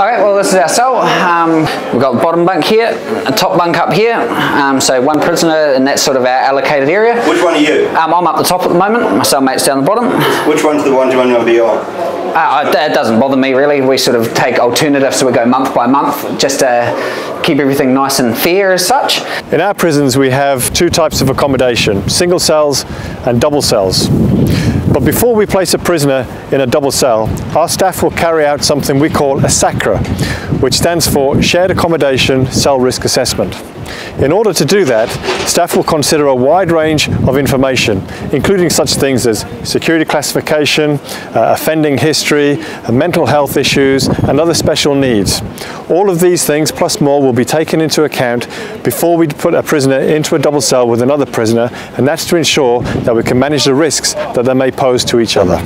Okay, well this is our cell. We've got the bottom bunk here, a top bunk up here. So one prisoner, and that's sort of our allocated area. Which one are you? I'm up the top at the moment. My cellmate's down the bottom. Which one's the one you want to be on? It doesn't bother me really. We sort of take alternatives, so we go month by month, just to keep everything nice and fair as such. In our prisons we have two types of accommodation, single cells and double cells. But before we place a prisoner in a double cell, our staff will carry out something we call a SACRA, which stands for Shared Accommodation Cell Risk Assessment. In order to do that, staff will consider a wide range of information, including such things as security classification, offending history, mental health issues, and other special needs. All of these things, plus more, will be taken into account before we put a prisoner into a double cell with another prisoner, and that's to ensure that we can manage the risks that they may pose to each other.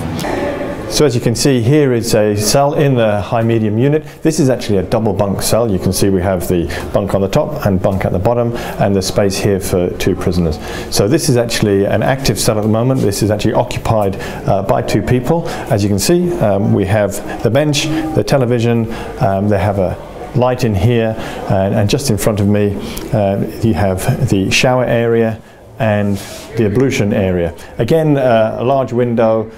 So as you can see, here is a cell in the high-medium unit. This is actually a double bunk cell. You can see we have the bunk on the top and bunk at the bottom, and the space here for two prisoners. So this is actually an active cell at the moment. This is actually occupied by two people. As you can see, we have the bench, the television, they have a light in here, and just in front of me you have the shower area and the ablution area. Again, a large window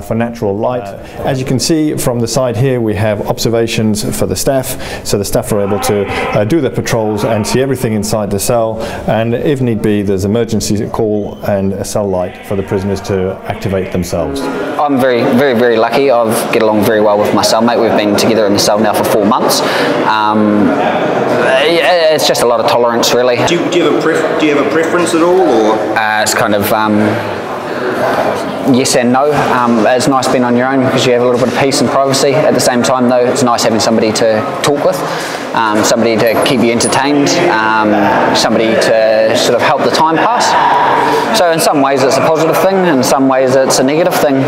for natural light. As you can see from the side here, we have observations for the staff, so the staff are able to do their patrols and see everything inside the cell, and if need be there's emergency call and a cell light for the prisoners to activate themselves. I'm very lucky. I get along very well with my cellmate. We've been together in the cell now for 4 months. It's just a lot of tolerance really. Do you have a preference at all, or? It's kind of yes and no. It's nice being on your own because you have a little bit of peace and privacy. At the same time though, it's nice having somebody to talk with, somebody to keep you entertained, somebody to sort of help the time pass. So in some ways it's a positive thing, in some ways it's a negative thing.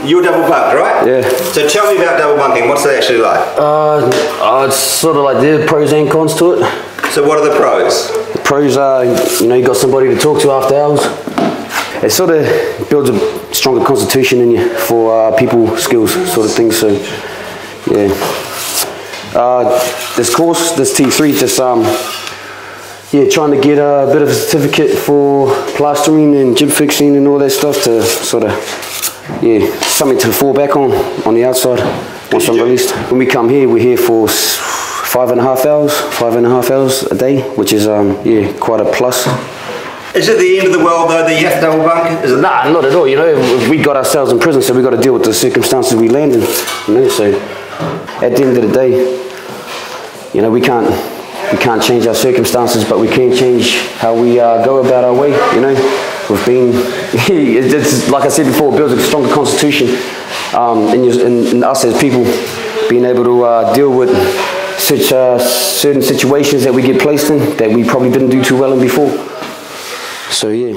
You're double bunked, right? Yeah. So tell me about double bunking. What's it actually like? It's sort of like there are pros and cons to it. So what are the pros? The pros are, you know, you got somebody to talk to after hours. It sort of builds a stronger constitution in you for people skills sort of thing. So yeah. This course, this T3, just yeah, trying to get a bit of a certificate for plastering and jib fixing and all that stuff to sort of, yeah, something to fall back on the outside once I'm released. When we come here, we're here for 5.5 hours a day, which is yeah, quite a plus. Is it the end of the world though that you have to double bunk? Is it? Nah, not at all. You know, we got ourselves in prison, so we got to deal with the circumstances we land in. You know, so at the end of the day, you know, we can't change our circumstances, but we can change how we go about our way. You know, we've been, it's, like I said before, it builds a stronger constitution in us as people, being able to deal with such certain situations that we get placed in that we probably didn't do too well in before. So yeah.